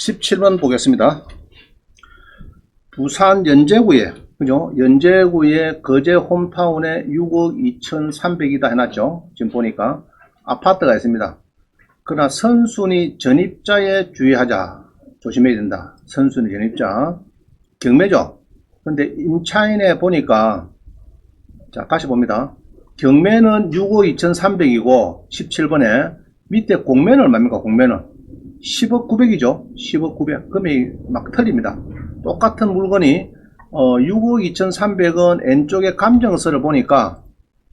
17번 보겠습니다. 부산 연제구에, 그죠? 연제구에 거제 홈타운에 6억 2,300이다 해놨죠. 지금 보니까 아파트가 있습니다. 그러나 선순위 전입자에 주의하자. 조심해야 된다. 선순위 전입자. 경매죠. 근데 임차인에 보니까, 자, 다시 봅니다. 경매는 6억 2,300이고, 17번에 밑에 공매는 얼마입니까? 공매는 10억 900이죠. 10억 900. 금액이 막 틀립니다. 똑같은 물건이 6억 2,300원 N쪽에 감정서를 보니까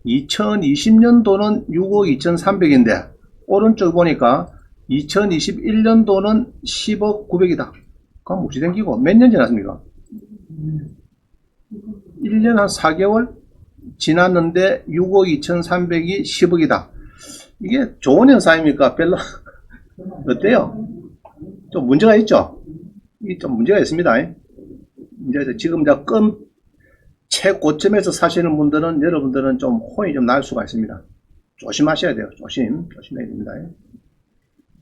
2020년도는 6억 2,300인데 오른쪽 보니까 2021년도는 10억 900이다. 그럼 무시 생기고 몇 년 지났습니까? 1년 한 4개월 지났는데 6억 2,300이 10억이다. 이게 좋은 현상입니까? 별로 어때요? 좀 문제가 있죠? 이게 좀 문제가 있습니다. 이제 지금 최고점에서 사시는 분들은 여러분들은 좀 혼이 좀 날 수가 있습니다. 조심하셔야 돼요. 조심해야 됩니다.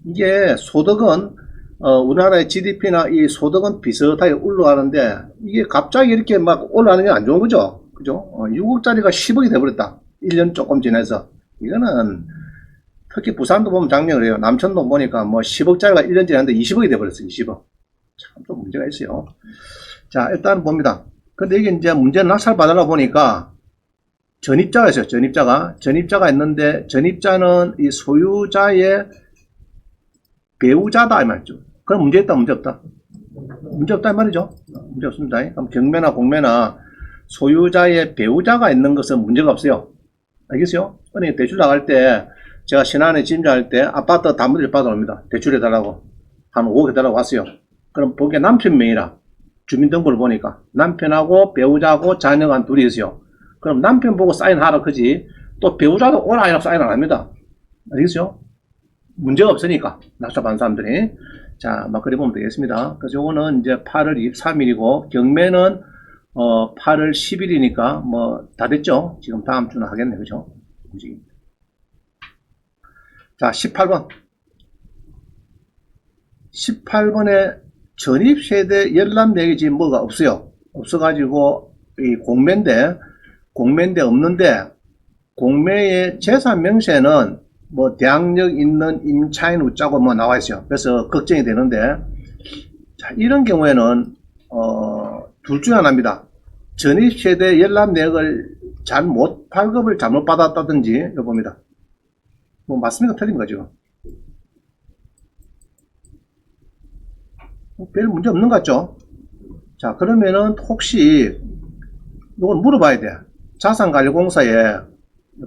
이게 소득은 우리나라의 GDP나 이 소득은 비슷하게 올라가는데 이게 갑자기 이렇게 막 올라가는 게 안 좋은 거죠. 그죠? 6억짜리가 10억이 돼버렸다. 1년 조금 지나서. 이거는 특히 부산도 보면 장면을 해요. 남천도 보니까 뭐 10억짜리가 1년 지났는데 20억이 돼버렸어요. 20억. 참 좀 문제가 있어요. 자, 일단 봅니다. 근데 이게 이제 문제는 낙찰 받으려 보니까 전입자가 있어요. 전입자가 있는데 전입자는 이 소유자의 배우자다 이 말이죠. 그럼 문제 있다, 문제 없다? 문제 없다 이 말이죠. 문제 없습니다. 그럼 경매나 공매나 소유자의 배우자가 있는 것은 문제가 없어요. 알겠어요? 은행 대출 나갈 때 제가 신한에 진짜할 때 아파트 담보대출 받아옵니다. 대출해달라고. 한 5억 해달라고 왔어요. 그럼 거기에 남편 명의라. 주민등록을 보니까. 남편하고 배우자하고 자녀가 한 둘이 있어요. 그럼 남편 보고 사인하라 그지. 또 배우자도 오라 해라 사인 안 합니다. 알겠어요? 문제가 없으니까. 낙찰 받는 사람들이. 자, 막 그래 보면 되겠습니다. 그래서 요거는 이제 8월 23일이고, 경매는 8월 10일이니까 뭐 다 됐죠? 지금 다음 주는 하겠네. 그죠? 움직입니다. 자, 18번. 18번에 전입세대 열람내기 지금 뭐가 없어요. 없어가지고, 이 공매인데 없는데, 공매의 재산 명세는 뭐 대항력 있는 임차인 우짜고 뭐 나와 있어요. 그래서 걱정이 되는데, 자, 이런 경우에는, 둘 중에 하나입니다. 전입세대 열람내역을 발급을 잘못 받았다든지, 이거 봅니다. 뭐 맞습니까? 틀린 거죠. 별 문제 없는 것 같죠? 자, 그러면은 혹시 이걸 물어봐야 돼. 자산관리공사에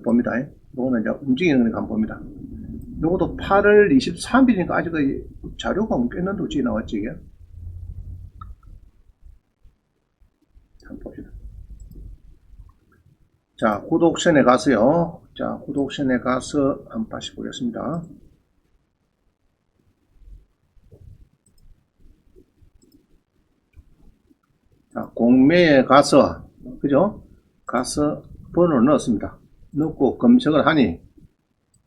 봅니다. 이거는 이제 움직이는 거 한번 봅니다. 이것도 8월 23일이니까 아직 자료가 꽤는 도저히 나왔지 이게. 한번 봅시다. 자, 구독션에 가서요. 자, 구독션에 가서 한번 다시 보겠습니다. 자, 공매에 가서, 그죠? 가서 번호를 넣었습니다. 넣고 검색을 하니,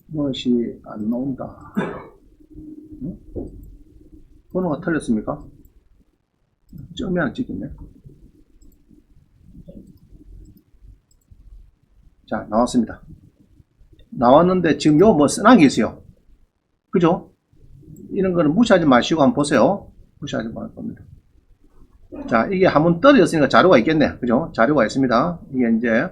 무엇이 안 나온다. 응? 번호가 틀렸습니까? 점이 안 찍혔네. 자, 나왔습니다. 나왔는데 지금 요 뭐 쓰는 게 있어요. 그죠? 이런 거는 무시하지 마시고 한번 보세요. 무시하지 말 겁니다. 자, 이게 한번 떨어졌으니까 자료가 있겠네. 그죠? 자료가 있습니다. 이게 이제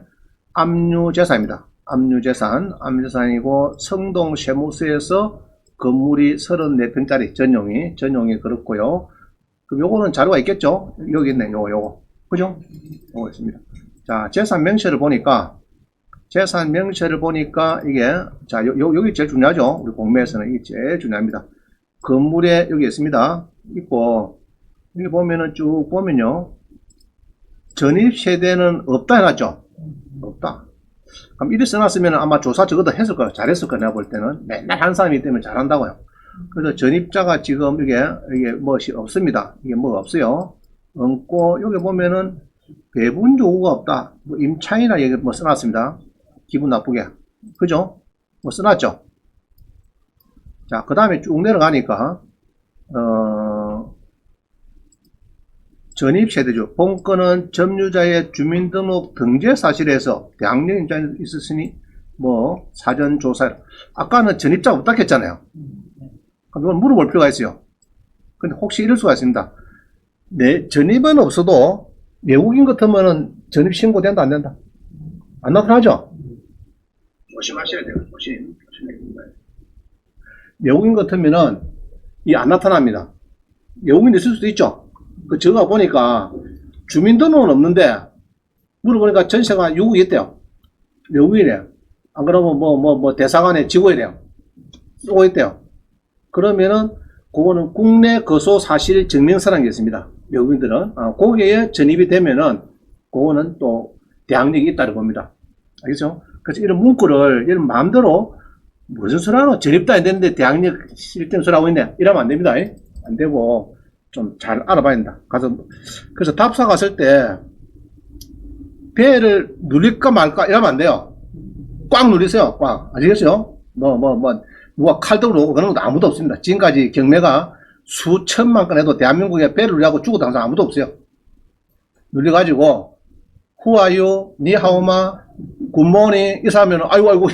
압류재산입니다. 압류재산이고 성동세무서에서 건물이 34평짜리 전용이 그렇고요. 그럼 요거는 자료가 있겠죠? 여기 있네. 요거. 그죠? 요거 있습니다. 자, 재산 명세를 보니까 이게, 자, 여기 제일 중요하죠? 우리 공매에서는 이게 제일 중요합니다. 건물에 여기 있습니다. 있고, 여기 보면은 쭉 보면요. 전입세대는 없다 해놨죠? 없다. 그럼 이리 써놨으면 아마 조사 적어도 했을 거예요. 잘했을 거예요. 내가 볼 때는. 맨날 한 사람이기 때문에 잘한다고요. 그래서 전입자가 지금 이게 무엇이 없습니다. 이게 뭐가 없어요. 없고, 여기 보면은 배분 요구가 없다. 뭐 임차인이나 여기 뭐 써놨습니다. 기분 나쁘게. 그죠? 뭐 써놨죠? 자, 그 다음에 쭉 내려가니까, 전입세대주 본건은 점유자의 주민등록 등재 사실에서 대항력 인자가 있었으니 뭐 사전조사 아까는 전입자가 없다 했잖아요. 그럼 이건 물어볼 필요가 있어요. 근데 혹시 이럴 수가 있습니다. 내 전입은 없어도 외국인 같으면은 전입 신고된다 안 된다? 안 나타나죠? 조심하셔야 돼요. 조심해야 됩니다. 외국인 같으면은 이 안 나타납니다. 외국인도 있을 수도 있죠. 그 제가 보니까 주민등록은 없는데 물어보니까 전세가 유국이었대요. 외국인이래요. 안 그러면 뭐 대사관에 지고이래요. 쓰고 있대요. 그러면은 그거는 국내 거소 사실 증명서라는 게 있습니다. 외국인들은 거기에 전입이 되면은 그거는 또 대항력이 있다고 봅니다. 알겠죠? 그래서 이런 문구를 이런 마음대로 무슨 소리 하노? 전입도 안 되는데 대항력 실tem 소리 하고 있네. 이러면 안 됩니다. 안 되고 좀 잘 알아봐야 된다. 그래서 답사 갔을 때 배를 누릴까 말까 이러면 안 돼요. 꽉 누리세요. 꽉. 아시겠어요? 누가 칼 들고 오고 그런 것도 아무도 없습니다. 지금까지 경매가 수천만 건 해도 대한민국에 배를 누리하고 죽어도 항상 아무도 없어요. 누려가지고 Who are you? 니하오마? 굿모닝? 이 사람은 아이고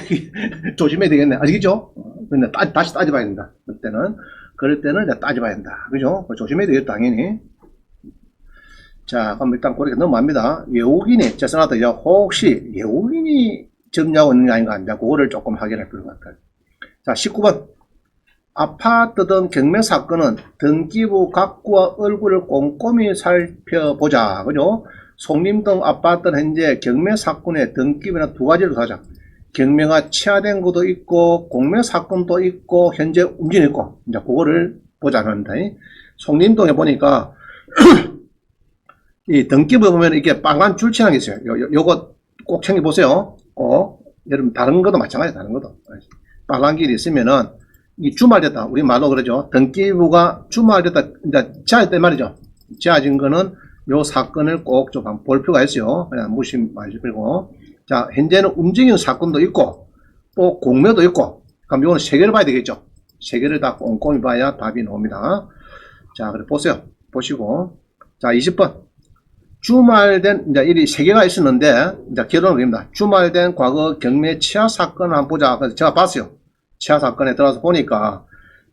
조심해야 되겠네. 아시겠죠? 근데 다시 따져봐야 된다. 그럴 때는 이제 따져봐야 된다. 그죠? 조심해야 되겠다, 당연히. 자, 그럼 일단 그렇게 넘어갑니다. 외국인이, 제스나다 이제 혹시 외국인이 점유하고 있는 게 아닌가 하는데, 그거를 조금 확인할 필요가 있다. 자, 19번. 아파트 등 경매 사건은 등기부 각구와 얼굴을 꼼꼼히 살펴보자. 그죠? 송림 등 아파트는 현재 경매 사건의 등기부나 두 가지를 하자. 경매가 취하된 것도 있고 공매 사건도 있고 현재 움직임 있고 이제 그거를 보자는다. 송림동에 보니까 이 등기부에 보면 이렇게 빨간 줄치는 게 있어요. 요거 꼭 챙겨보세요. 꼭 여러분 다른 것도 마찬가지 다른 것도 빨간 길이 있으면은 이 주말됐다. 우리 말로 그러죠. 등기부가 주말됐다. 이제 지어졌단 말이죠. 지어진 거는 요 사건을 꼭 좀 한번 볼 필요가 있어요. 그냥 무시 마시고. 자, 현재는 움직이는 사건도 있고, 또 공매도 있고, 그럼 요거는 세 개를 봐야 되겠죠. 세 개를 다 꼼꼼히 봐야 답이 나옵니다. 자, 그래 보세요. 보시고. 자, 20번. 주말된, 이제 일이 세 개가 있었는데, 이제 결론을 드립니다. 주말된 과거 경매 치하 사건을 한번 보자. 그래서 제가 봤어요. 치하 사건에 들어가서 보니까,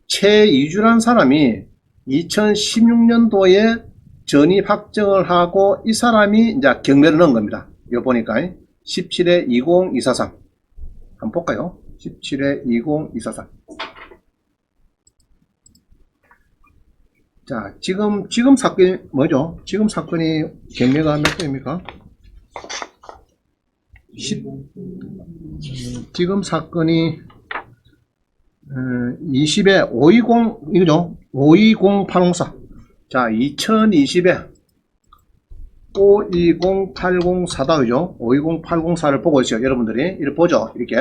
최이주란 사람이 2016년도에 전입 확정을 하고, 이 사람이 이제 경매를 넣은 겁니다. 이거 보니까. 17-20243 한번 볼까요? 17-20243 자, 지금 사건이 뭐죠? 지금 사건이 경매가 몇 건입니까? 지금 사건이 20에 520 이거죠? 520804 자, 2020에 520804다, 그죠? 520804를 보고 있어요. 여러분들이. 이렇게 보죠. 이렇게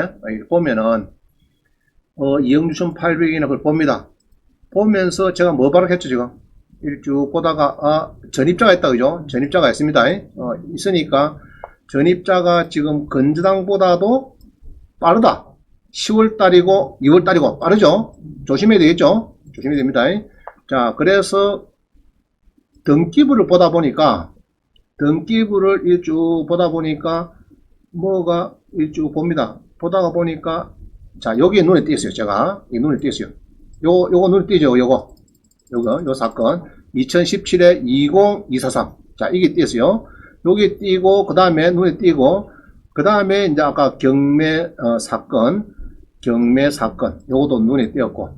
보면은, 이영주천 800이나 그걸 봅니다. 보면서 제가 뭐 바로 했죠, 지금? 이렇게 쭉 보다가, 전입자가 있다, 그죠? 전입자가 있습니다. 있으니까, 전입자가 지금 건주당보다도 빠르다. 10월달이고, 2월달이고, 빠르죠? 조심해야 되겠죠? 조심해야 됩니다. 자, 그래서, 등기부를 보다 보니까, 등기부를 쭉 보다 보니까 뭐가 쭉 봅니다. 보다가 보니까 자, 여기 눈에 띄었어요. 제가 이 눈에 띄었어요. 요거 눈에 띄죠. 요거 요 사건 2017에 20243 자, 이게 띄었어요. 여기 띄고 그 다음에 눈에 띄고 그 다음에 이제 아까 경매 사건 요것도 눈에 띄었고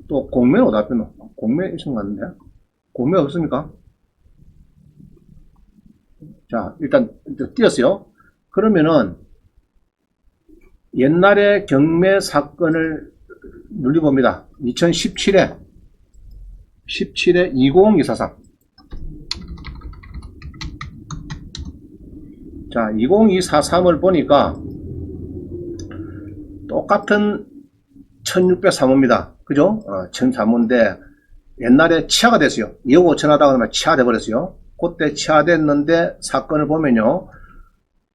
또 공매는 어디 앞에 놓? 공매 있은 것 같은데 공매 없습니까? 자, 일단 띄었어요. 그러면은 옛날에 경매 사건을 눌려봅니다. 2017에 20243 자, 20243을 보니까 똑같은 1603호입니다. 그죠? 1003호인데 옛날에 치하가 됐어요. 2억 5천 하다가 그러면 치하돼 버렸어요. 그때 치하됐는데 사건을 보면요.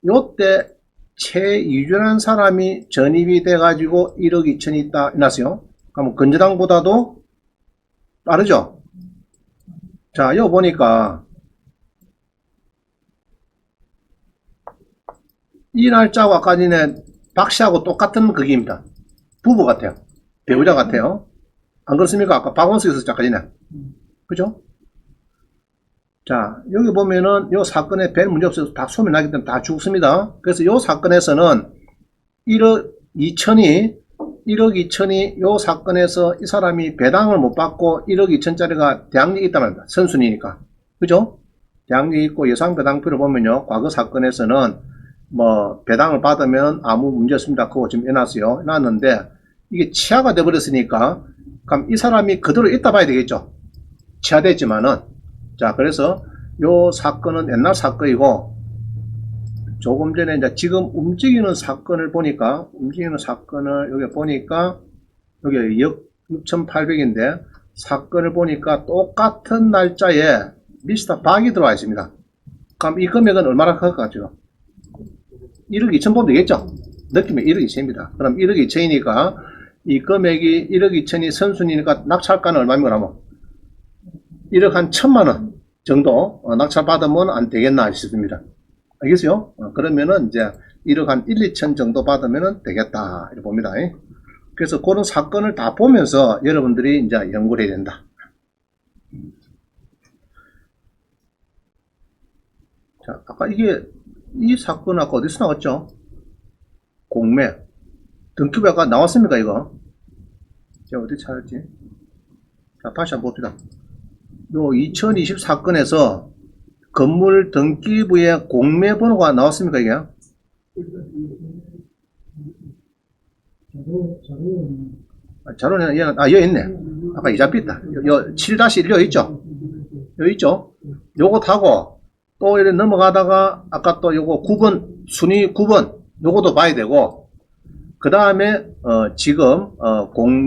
요때 최이주라는 사람이 전입이 돼가지고 1억 2천이 있다 났어요. 그럼 건재당보다도 빠르죠. 자, 여기 보니까 이 날짜와 아까 전에 박씨하고 똑같은 그기입니다. 부부 같아요. 배우자 같아요. 안 그렇습니까? 아까 박원수 있었죠, 아까 전에. 그죠? 자, 여기 보면은 요 사건에 별 문제 없어서 다 소멸나기 때문에 다 죽습니다. 그래서 요 사건에서는 1억 2천이 요 사건에서 이 사람이 배당을 못 받고 1억 2천짜리가 대항력이 있단 말입니다. 선순위니까. 그죠? 대항력이 있고 예상 배당표를 보면요. 과거 사건에서는 뭐 배당을 받으면 아무 문제 없습니다. 그거 지금 해놨어요. 해놨는데 이게 치하가 돼버렸으니까 그럼 이 사람이 그대로 있다 봐야 되겠죠. 치하됐지만은 자, 그래서 요 사건은 옛날 사건이고 조금 전에 이제 지금 움직이는 사건을 보니까 여기 보니까 여기 2억 6,800인데 사건을 보니까 똑같은 날짜에 미스터 박이 들어와 있습니다. 그럼 이 금액은 얼마나 클 것 같죠? 1억 2천 보면 되겠죠? 느낌이 1억 2천입니다. 그럼 1억 2천이니까 이 금액이 1억 2천이 선순위니까 낙찰가는 얼마입니까? 그러면 1억 한 1,000만원 정도 낙찰 받으면 안 되겠나 싶습니다. 알겠어요? 그러면은 이제 1억 한 1, 2천 정도 받으면 되겠다 이렇게 봅니다. 그래서 그런 사건을 다 보면서 여러분들이 이제 연구를 해야 된다. 자, 아까 이 사건 아까 어디서 나왔죠? 공매 등급이 아까 나왔습니까 이거? 제가 어디 찾았지? 자, 다시 한번 봅시다. 요 2020 사건에서 건물 등기부에 공매 번호가 나왔습니까 이게? 자료는 여기 있네. 아까 이 잡혀 있다. 요 7-1 여기 있죠? 여기 있죠? 요거 타고 또 이렇게 넘어가다가 아까 또 요거 9번 순위 9번 요것도 봐야 되고 그 다음에 지금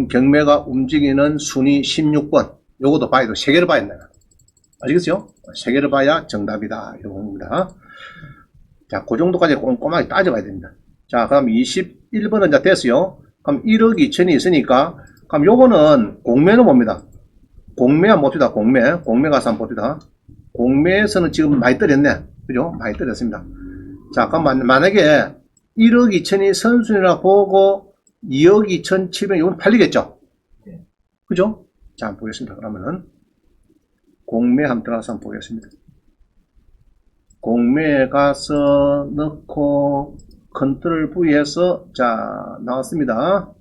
경매가 움직이는 순위 16번 요것도 봐야 돼. 세 개를 봐야 된다. 아시겠어요? 세 개를 봐야 정답이다. 이런 겁니다. 자, 그 정도까지 꼼꼼하게 따져봐야 됩니다. 자, 그럼 21번은 이제 됐어요. 그럼 1억 2천이 있으니까, 그럼 요거는 공매는 뭡니다. 공매 한번 봅시다. 공매 가서 한번 봅시다. 공매에서는 지금 많이 떨었네. 그죠? 많이 떨었습니다. 자, 그럼 만약에 1억 2천이 선순위라 보고 2억 2,700 이건 팔리겠죠? 그죠? 자, 한번 보겠습니다. 그러면은 공매 한번 들어가서 한번 보겠습니다. 공매에 가서 넣고 컨트롤 V에서 자 나왔습니다.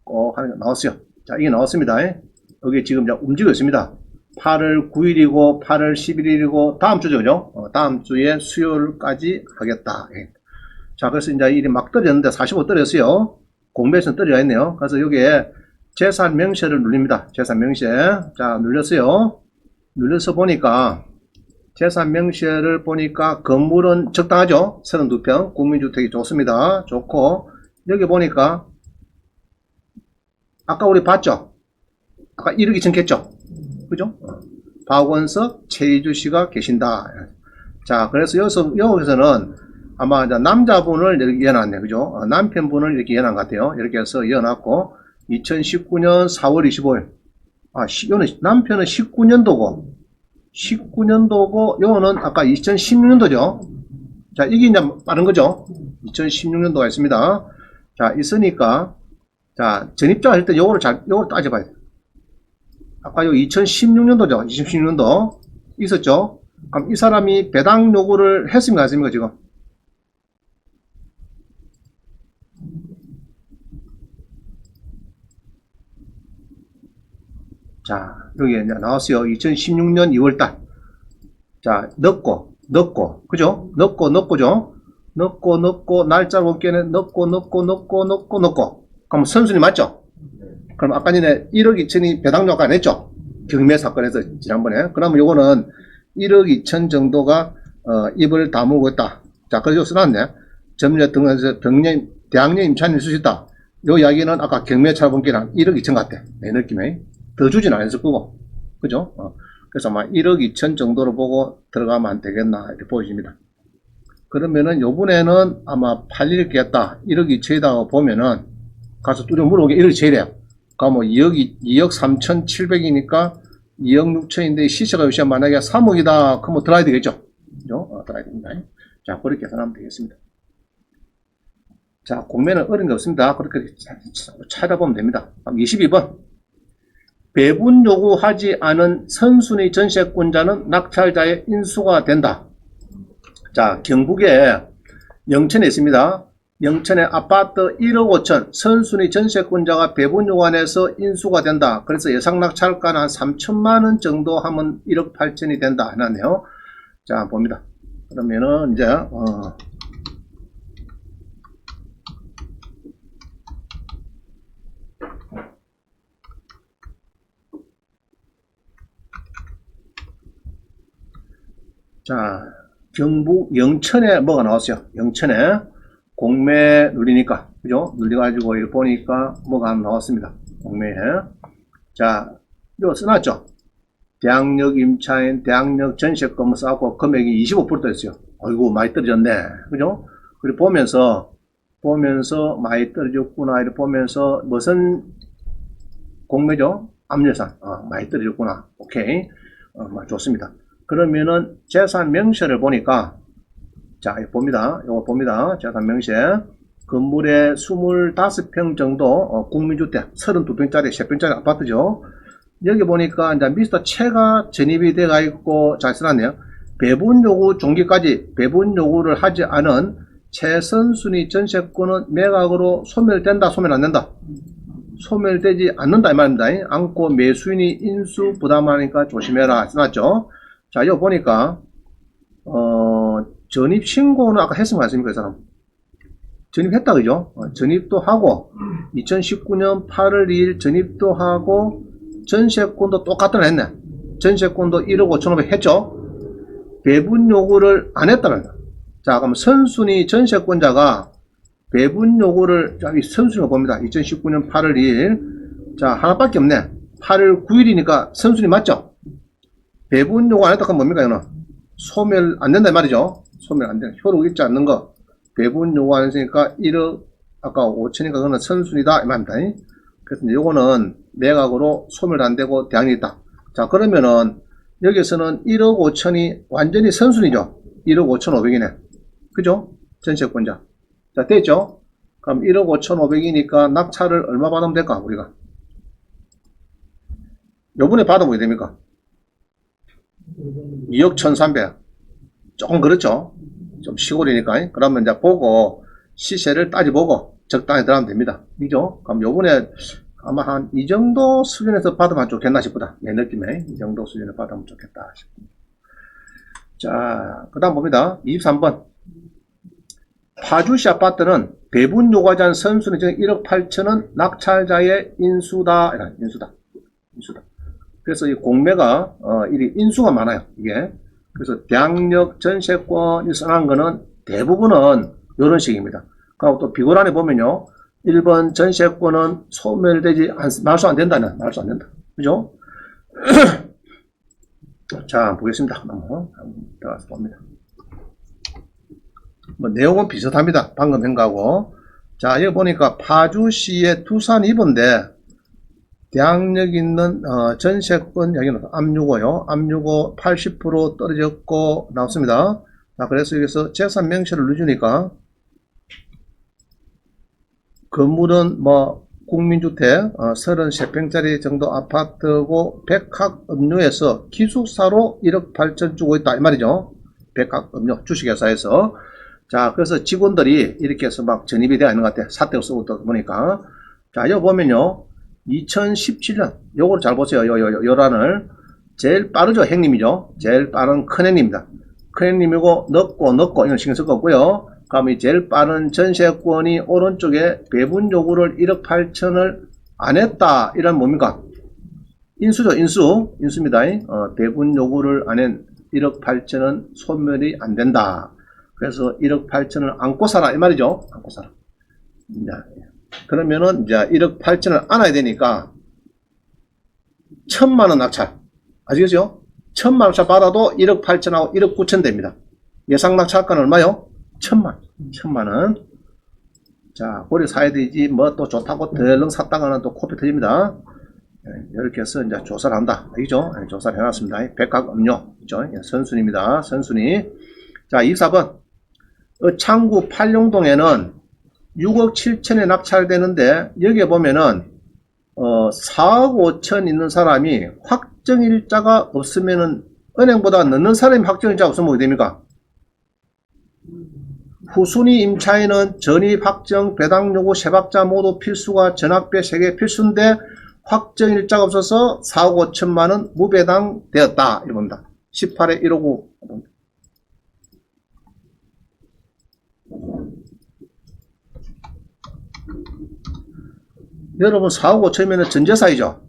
꼭 하는 거 나왔어요. 자, 이게 나왔습니다. 여기 지금 움직이고 있습니다. 8월 9일이고 8월 11일이고 다음 주죠, 그죠? 다음 주에 수요일까지 하겠다. 자, 그래서 이제 일이 막 떨어졌는데 45 떨어졌어요. 공매에서는 떨어져 있네요. 그래서 여기에 재산 명세를 누릅니다. 재산 명세. 자, 눌렸어요. 눌러서 보니까 재산 명세를 보니까 건물은 적당하죠. 32평 국민주택이 좋습니다. 좋고 여기 보니까 아까 우리 봤죠. 아까 1억 2천 겠죠. 그죠? 박원석, 최희주 씨가 계신다. 자, 그래서 여기서는 아마 남자분을 이렇게 이어놨네. 그죠? 남편분을 이렇게 이어놓은 것 같아요. 이렇게 해서 이어놨고 2019년 4월 25일 요는 남편은 19년도고 요거는 아까 2016년도죠. 자, 이게 이제 빠른 거죠. 2016년도가 있습니다. 자, 있으니까 자, 전입자 할 때 요걸 따져봐야 돼요. 아까 요 2016년도죠. 2016년도 있었죠. 그럼 이 사람이 배당 요구를 했습니까? 했습니까? 지금? 자, 여기 이제 나왔어요. 2016년 2월달. 자, 넣고, 그죠? 넣고죠? 넣고, 날짜 볼게는 넣고. 그럼 선순위 맞죠? 그럼 아까 전에 1억 2천이 배당 요구 안 했죠? 경매 사건에서 지난번에. 그러면 요거는 1억 2천 정도가, 입을 다물고 있다. 자, 그래서 써놨네. 점유자 등에서 대항력 임차인이 쓸 수 있다. 요 이야기는 아까 경매 차본기랑 1억 2천 같아. 내 느낌에. 더 주진 않았을 거고. 그죠? 그래서 아마 1억 2천 정도로 보고 들어가면 안 되겠나, 이렇게 보여집니다. 그러면은 요번에는 아마 팔리겠다. 1억 2천이다 보면은, 가서 뚜렷 물어보게 1억 2천이래요. 그럼 2억 3,700이니까 2억 6천인데 시세가 요새 만약에 3억이다. 그러면 들어야 되겠죠? 그죠? 들어야 됩니다. 자, 그렇게 계산하면 되겠습니다. 자, 공매는 어려운 게 없습니다. 그렇게 찾아보면 됩니다. 22번. 배분 요구하지 않은 선순위 전세권자는 낙찰자의 인수가 된다. 자, 경북에 영천에 있습니다. 영천의 아파트 1억 5천 선순위 전세권자가 배분 요구안에서 인수가 된다. 그래서 예상 낙찰가는 한 3천만 원 정도 하면 1억 8천이 된다 해놨네요. 자, 봅니다. 그러면은 이제 자, 경북 영천에 뭐가 나왔어요? 영천에 공매 눌리니까, 그죠? 눌려가지고 이렇게 보니까 뭐가 나왔습니다. 공매에. 자, 이거 써놨죠? 대학역 임차인, 대학역 전세금 쌓고 금액이 25% 됐어요. 어이구, 많이 떨어졌네. 그죠? 그리고 보면서 많이 떨어졌구나. 이렇게 보면서 무슨 공매죠? 압류산. 많이 떨어졌구나. 오케이. 좋습니다. 그러면은 재산 명세를 보니까 자, 이거 봅니다. 요거 봅니다. 재산 명세. 건물에 25평 정도 국민주택 32평짜리 3평짜리 아파트죠. 여기 보니까 이제 미스터 채가 전입이 돼가 있고 잘 써놨네요. 배분 요구 종기까지 배분 요구를 하지 않은 최선순위 전세권은 매각으로 소멸된다, 소멸 안 된다. 소멸되지 않는다 이 말입니다. 않고 매수인이 인수 부담하니까 조심해라 써놨죠. 자, 이거 보니까 전입 신고는 아까 했으면 않습니까, 이 사람? 전입했다, 그죠? 전입도 하고 2019년 8월 2일 전입도 하고 전세권도 똑같은 했네. 전세권도 1억 5,500 했죠. 배분 요구를 안 했다는 거야. 자, 그럼 선순위 전세권자가 배분 요구를 이 선순위가 봅니다. 2019년 8월 2일. 자, 하나밖에 없네. 8월 9일이니까 선순위 맞죠? 배분 요구 안 했다 그러면 뭡니까, 이거는? 소멸 안 된다 이 말이죠. 소멸 안 된다. 효력 있지 않는 거. 배분 요구 안 했으니까 1억 아까 5천이니까 그거는 선순위다 이 말입니다. 그래서 요거는 매각으로 소멸 안 되고 대항이 있다. 자, 그러면은 여기서는 1억 5천이 완전히 선순위죠. 1억 5,500이네. 그죠? 전세권자. 자, 됐죠? 그럼 1억 5,500이니까 낙찰을 얼마 받으면 될까, 우리가? 요번에 받아보게 됩니까? 2억 1,300. 조금 그렇죠? 좀 시골이니까. 그러면 이제 보고, 시세를 따져보고, 적당히 들어가면 됩니다. 그죠? 그럼 요번에 아마 한 이 정도 수준에서 받으면 좋겠나 싶다. 내 느낌에. 이 정도 수준에 받으면 좋겠다 싶습니다. 자, 그 다음 봅니다. 23번. 파주시 아파트는 배분 요구하지 않은 선순위 중 1억 8천은 낙찰자의 인수다. 인수다. 그래서 이 공매가, 인수가 많아요. 이게. 그래서 대항력 전세권이 써난 거는 대부분은 이런 식입니다. 그리고 또 비고란에 보면요. 1번 전세권은 소멸되지 말소 안 된다는, 말소 안 된다. 그죠? 자, 보겠습니다. 한번 들어가서 봅니다. 뭐, 내용은 비슷합니다. 방금 한 거하고. 자, 여기 보니까 파주시의 두산 2번인데, 대항력 있는, 전세권, 여기는 압류고요. 압류고 80% 떨어졌고, 나왔습니다. 자, 그래서 여기서 재산 명시를 누르니까, 건물은 뭐, 국민주택, 33평짜리 정도 아파트고, 백학음료에서 기숙사로 1억 8천 주고 있다. 이 말이죠. 백학음료, 주식회사에서. 자, 그래서 직원들이 이렇게 해서 막 전입이 되어 있는 것 같아요. 사택을 쓰고 있다 보니까. 자, 여기 보면요. 2017년, 요거를 잘 보세요. 요란을. 제일 빠르죠. 행님이죠. 제일 빠른 큰 행님입니다. 큰 행님이고, 넣고, 이건 신경 쓸 거 없고요. 그럼 이 제일 빠른 전세권이 오른쪽에 배분 요구를 1억 8천을 안 했다. 이런 뭡니까? 인수죠. 인수입니다. 배분 요구를 안 한 1억 8천은 소멸이 안 된다. 그래서 1억 8천을 안고 살아 이 말이죠. 안고 살아. 그러면은 이제 1억 8천을 안아야 되니까 1,000만 원 낙찰. 아시겠죠? 1,000만 원 낙찰 받아도 1억 8천하고 1억 9천 됩니다. 예상 낙찰가는 얼마요? 1,000만 원. 자, 고려 사야 되지 뭐 또 좋다고 덜렁 샀다가는 또 코피 터집니다. 이렇게 해서 이제 조사를 한다. 알겠죠? 조사를 해놨습니다. 백학음료. 그죠? 선순위입니다. 선순위. 자, 24번. 창구 팔룡동에는 6억 7천에 낙찰되는데 여기에 보면은 4억 5천 있는 사람이 확정일자가 없으면은 은행보다 넣는 사람이 확정일자 없으면 어떻게 됩니까? 후순위 임차인은 전입 확정, 배당 요구, 세박자 모두 필수가 전학배 3개 필수인데 확정일자가 없어서 4억 5천만원 무배당 되었다. 이겁니다. 18에 159. 여러분 4억 5천이면 전재산이죠.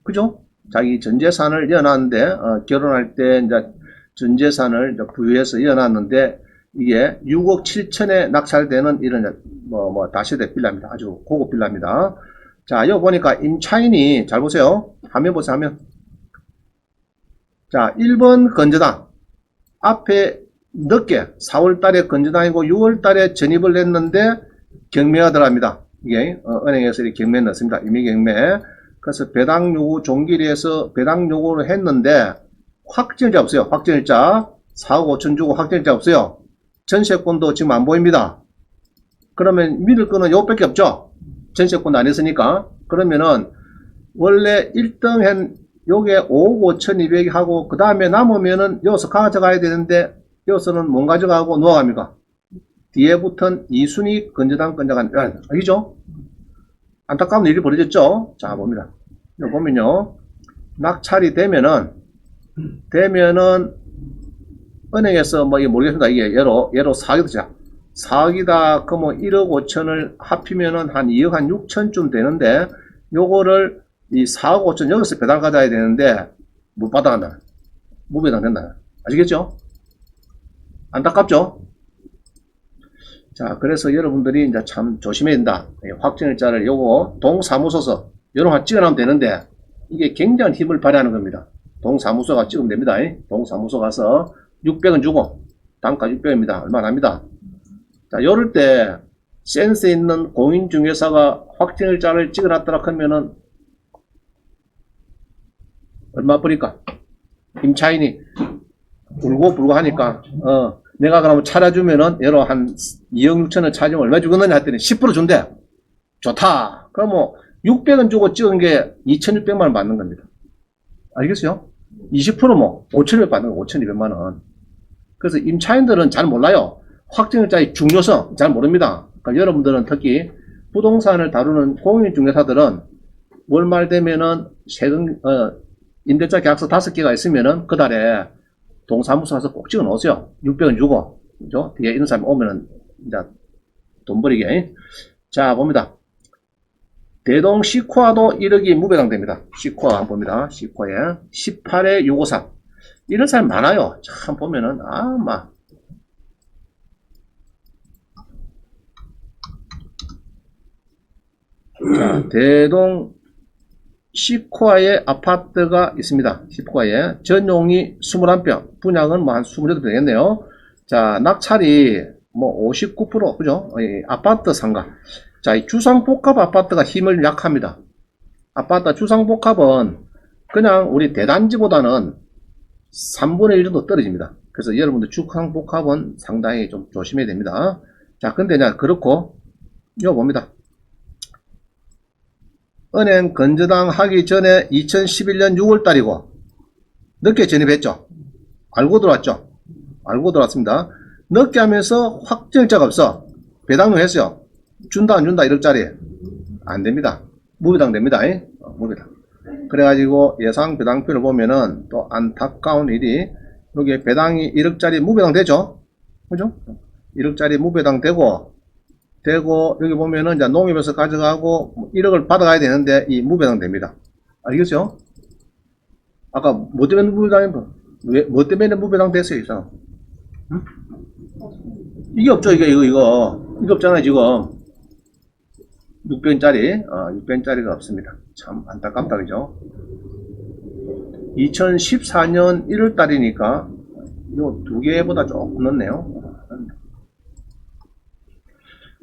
그죠? 자기 전재산을 이어놨는데 결혼할 때 이제 전재산을 이제 부유해서 이어놨는데 이게 6억 7천에 낙찰되는 이런 다세대 빌라입니다. 아주 고급 빌라입니다. 자, 여기 보니까 임차인이 잘 보세요. 화면 보세요. 화면. 자, 1번 건재당 앞에 늦게 4월 달에 건재당이고 6월 달에 전입을 했는데 경매가 들어갑니다. 이게 은행에서 이렇게 경매 넣습니다. 임의 경매. 그래서 배당 요구 종기리에서 배당 요구를 했는데 확정일자 없어요. 확정일자 4억 5천 주고 확정일자 없어요. 전세권도 지금 안 보입니다. 그러면 믿을 거는 요것밖에 없죠. 전세권도 안 했으니까. 그러면은 원래 1등 한 요게 5억 5천2백이 하고 그 다음에 남으면은 여기서 가져가야 되는데 여기서는 못 가져가고 놓아갑니까? 뒤에 붙은 2순위 건재당 건재간 알겠죠? 안타까운 일이 벌어졌죠? 자 봅니다. 여기 보면요 낙찰이 되면은 은행에서 뭐 이게 모르겠습니다. 이게 예로 4억이다. 4억이다 그러면 1억 5천을 합히면은 한 2억 한 6천쯤 되는데 요거를 이 4억 5천 여기서 배당 가져야 되는데 못 받아간다. 무배당 된다. 아시겠죠? 안타깝죠? 자, 그래서 여러분들이 이제 참 조심해야 된다. 확정일자를 요거 동사무소서 요런 거 찍어놓으면 되는데 이게 굉장한 힘을 발휘하는 겁니다. 동사무소가 찍으면 됩니다. 동사무소 가서 600원 주고 단가 600원입니다. 얼마 납니다. 자, 요럴 때 센스 있는 공인중개사가 확정일자를 찍어놨더라 하면은 얼마 버릴까? 임차인이 울고 하니까 내가 그러면 차려주면은 예로 한 2억 6천을 차주면 얼마 주겠느냐 했더니 10% 준대. 좋다. 그럼 뭐 600원 주고 찍은 게 2,600만 원 받는 겁니다. 알겠어요? 20% 뭐 5,200 받는 거 5,200만 원. 그래서 임차인들은 잘 몰라요. 확정일자의 중요성 잘 모릅니다. 그러니까 여러분들은 특히 부동산을 다루는 공인중개사들은 월말 되면은 임대차 계약서 5개가 있으면은 그 달에 동사무소 가서 꼭 찍어 놓으세요. 600원 주고, 그죠? 뒤에 이런 사람이 오면은, 이제, 돈 버리게. 자, 봅니다. 대동 시코아도 1억이 무배당 됩니다. 시코아 한번 봅니다. 시코아에 18에 653. 이런 사람 많아요. 참 보면은, 자, 대동 시코아에 아파트가 있습니다. 시코아에 전용이 21평, 분양은 뭐 한 28평 되겠네요. 자, 낙찰이 뭐 59%, 그죠? 아파트 상가. 자, 이 주상복합 아파트가 힘을 약합니다. 아파트 주상복합은 그냥 우리 대단지보다는 3분의 1 정도 떨어집니다. 그래서 여러분들 주상복합은 상당히 좀 조심해야 됩니다. 자, 근데 그렇고, 이거 봅니다. 은행 건재당 하기 전에 2011년 6월달이고 늦게 전입했죠. 알고 들어왔죠. 알고 들어왔습니다. 늦게 하면서 확정일자가 없어. 배당료 했어요. 준다 안 준다 1억짜리 안됩니다. 무배당 됩니다. 무배당. 그래가지고 예상 배당표를 보면은 또 안타까운 일이 여기 배당이 1억짜리 무배당 되죠. 그죠? 1억짜리 무배당 되고 여기 보면은 이제 농협에서 가져가고 1억을 받아가야 되는데 이 무배당 됩니다. 알겠죠? 아까 뭐 때문에 무배당 뭐 때문에 무배당 됐어요, 이 사람? 응? 이게 없죠, 이거 없잖아요, 지금. 600원짜리, 600원짜리가 없습니다. 참 안타깝다, 그죠? 2014년 1월달이니까 요 두 개보다 조금 늦네요.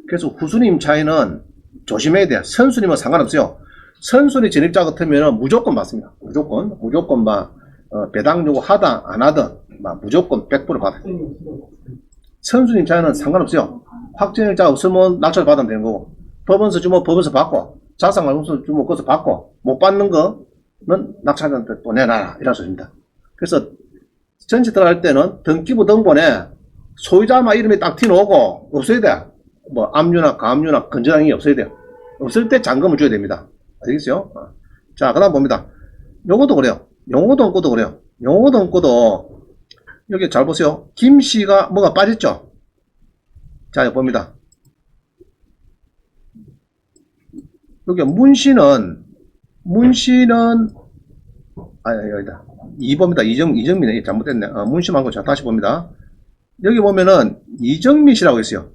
그래서 후순위 임차인은 조심해야 돼요. 선순위면 상관없어요. 선순위 전입자 같으면 무조건 받습니다. 무조건 배당 요구 하다 안 하든 무조건 100% 받아요. 선순위 임차인은 상관없어요. 확정일자 없으면 낙찰 받으면 되는 거고, 법원서 주면 법원서 받고, 자산관리공서 주면 그것서 받고, 못 받는 거는 낙찰자한테 또 내놔라. 이런 소리입니다. 그래서 전체 들어갈 때는 등기부 등본에 소유자만 이름이 딱 튀어나오고 없어야 돼. 뭐 압류나 가압류나 건전항이 없어야 돼요. 없을 때 잔금을 줘야 됩니다. 아시겠죠? 자, 그 다음 봅니다. 요것도 그래요. 용어도 없고도 그래요. 용어도 없고도 여기 잘 보세요. 김씨가 뭐가 빠졌죠? 자, 여기 봅니다. 여기 문씨는 여기다 2번입니다. 이정민이 잘못됐네. 문씨 말고 자, 다시 봅니다. 여기 보면은 이정민 씨라고 있어요.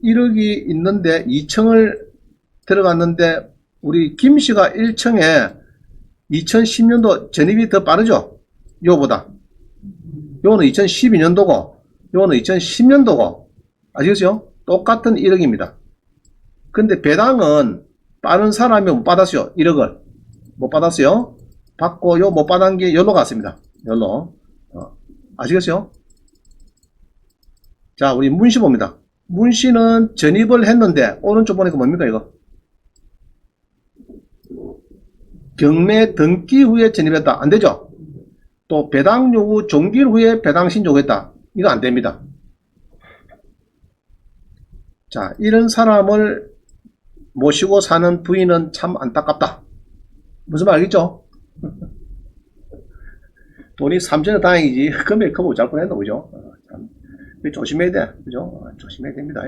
1억이 있는데 2층을 들어갔는데 우리 김씨가 1층에 2010년도 전입이 더 빠르죠? 요거보다. 요거는 2012년도고 요거는 2010년도고 아시겠어요? 똑같은 1억입니다. 근데 배당은 빠른 사람이 못 받았어요. 1억을 못 받았어요. 받고 요 못 받은 게 여기로 갔습니다. 여기로. 아시겠어요? 자, 우리 문씨 봅니다. 문씨는 전입을 했는데 오른쪽 보니까 뭡니까 이거? 경매 등기 후에 전입했다. 안되죠? 또 배당 요구 종길 후에 배당 신청했다. 이거 안됩니다. 자, 이런 사람을 모시고 사는 부인은 참 안타깝다. 무슨 말 알겠죠? 돈이 3천원 다행이지 금액 크고 잘 뻔했나 보죠? 참. 조심해야 돼. 그죠? 조심해야 됩니다.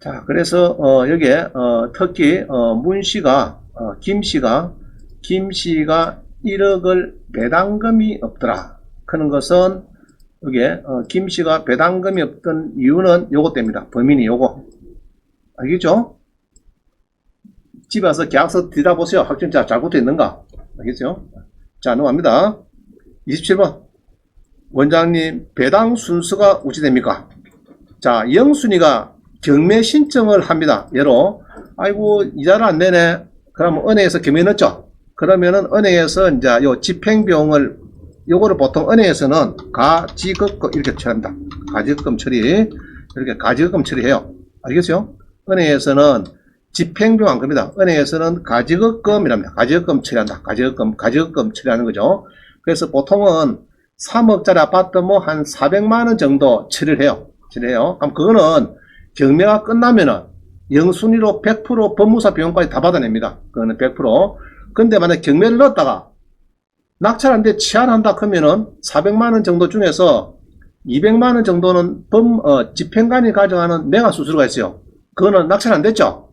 자, 그래서 여기에 특히 문씨가 김씨가 1억을 배당금이 없더라. 그런 것은 여기에 김씨가 배당금이 없던 이유는 요것 때문이다. 범인이 요거. 알겠죠? 집에 와서 계약서 뒤다보세요. 확정자 잘 붙어 있는가? 알겠죠? 자, 넘어갑니다. 27번. 원장님, 배당 순서가 어찌 됩니까? 자, 영순이가 경매 신청을 합니다. 예로, 아이고, 이자를 안 내네. 그러면 은행에서 경매 넣었죠? 그러면은 은행에서 이제 요 집행비용을, 요거를 보통 은행에서는 가지급금 이렇게 처리합니다. 가지급금 처리. 이렇게 가지급금 처리해요. 알겠어요? 은행에서는 집행비용 안 겁니다. 은행에서는 가지급금이랍니다. 가지급금 처리한다. 가지급금 처리하는 거죠. 그래서 보통은 3억짜리 아파트 뭐 한 400만원 정도 처리를 해요. 그럼 그거는 경매가 끝나면은 영순위로 100% 법무사 비용까지 다 받아냅니다. 그거는 100%. 근데 만약 경매를 넣었다가 낙찰한데 치안한다 하면은 400만원 정도 중에서 200만원 정도는 집행관이 가져가는 매각 수수료가 있어요. 그거는 낙찰 안 됐죠?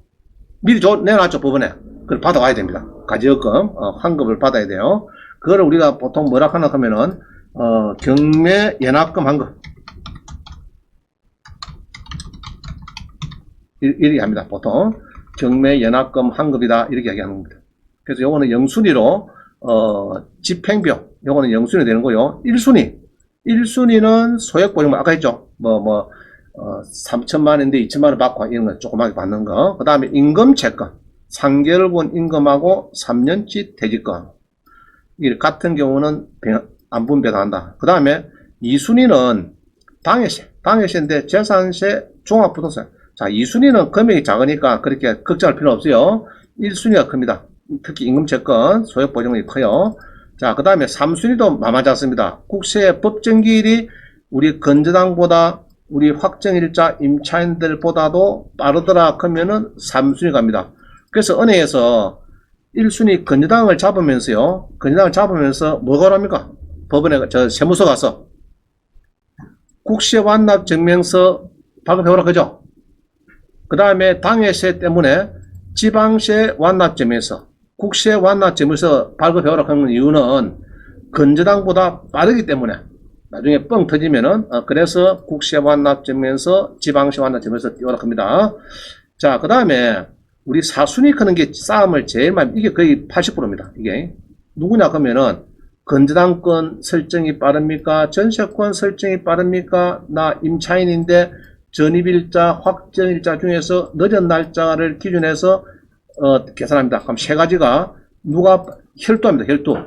미리 내놨죠, 법원에. 그걸 받아와야 됩니다. 가지급금, 환급을 받아야 돼요. 그거를 우리가 보통 뭐라 하나 하면은, 경매 연합금 환급. 이렇게 합니다, 보통. 경매 연합금 환급이다, 이렇게 얘기하는 겁니다. 그래서 요거는 영순위로, 집행비용, 요거는 영순위 되는 거요. 1순위는 소액보증금, 아까 했죠? 3천만원인데 2천만원 받고 이런 거 조그맣게 받는 거. 그 다음에 임금채권. 3개월분 임금하고 3년치 퇴직금. 이 같은 경우는 안 분배한다. 그 다음에 2순위는 당해세. 당해세인데 재산세, 종합부동산. 자, 2순위는 금액이 작으니까 그렇게 걱정할 필요 없어요. 1순위가 큽니다. 특히 임금채권, 소액보증금이 커요. 자, 그 다음에 3순위도 만만치 않습니다. 국세 법정기일이 우리 건저당보다 우리 확정일자 임차인들보다도 빠르더라 하면은 3순위 갑니다. 그래서 은행에서 1순위 건저당을 잡으면서요. 건저당을 잡으면서 뭐가 합니까? 법원에 세무서 가서 국세 완납 증명서 발급해오라 그죠? 그 다음에 당해세 때문에 지방세 완납 증명서, 국세 완납 증명서 발급해오라 하는 이유는 건저당보다 빠르기 때문에 나중에 뻥 터지면은 그래서 국세 완납 증명서, 지방세 완납 증명서 띄워라 합니다. 자, 그 다음에 우리 사순위 크는 게 싸움을 제일 많이, 이게 거의 80%입니다. 이게 누구냐 그러면은 건저당권 설정이 빠릅니까? 전세권 설정이 빠릅니까? 나 임차인인데 전입일자, 확정일자 중에서 늦은 날짜를 기준해서 계산합니다. 그럼 세 가지가 누가 혈도합니다. 혈도.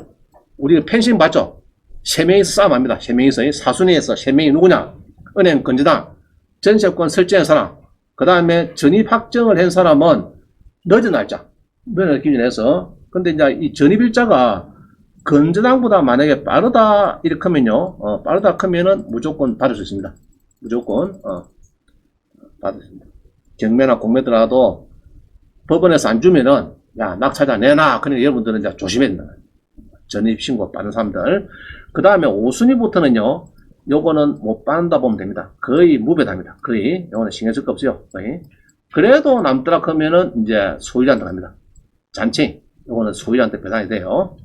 우리 펜싱 봤죠? 세 명이서 싸움합니다. 세 명이서 사순위에서 세 명이 누구냐? 은행 건재당, 전세권 설정한 사람, 그 다음에 전입 확정을 한 사람은 늦은 날짜, 늦은 기준에서. 근데 이제 이 전입일자가 건재당보다 만약에 빠르다 이렇게 하면요, 빠르다 하면은 무조건 받을 수 있습니다. 무조건 받을 수 있습니다. 경매나 공매더라도 법원에서 안 주면은 야 낙찰자 내놔. 그러니까 여러분들은 이제 조심해야 된다. 전입신고 빠른 사람들. 그 다음에 5순위부터는요, 요거는 못 받는다 보면 됩니다. 거의 무배답니다. 거의. 요거는 신경 쓸 거 없어요. 거의. 그래도 남더라 하면은 이제 소유자한테 갑니다. 잔치. 요거는 소유자한테 배당이 돼요.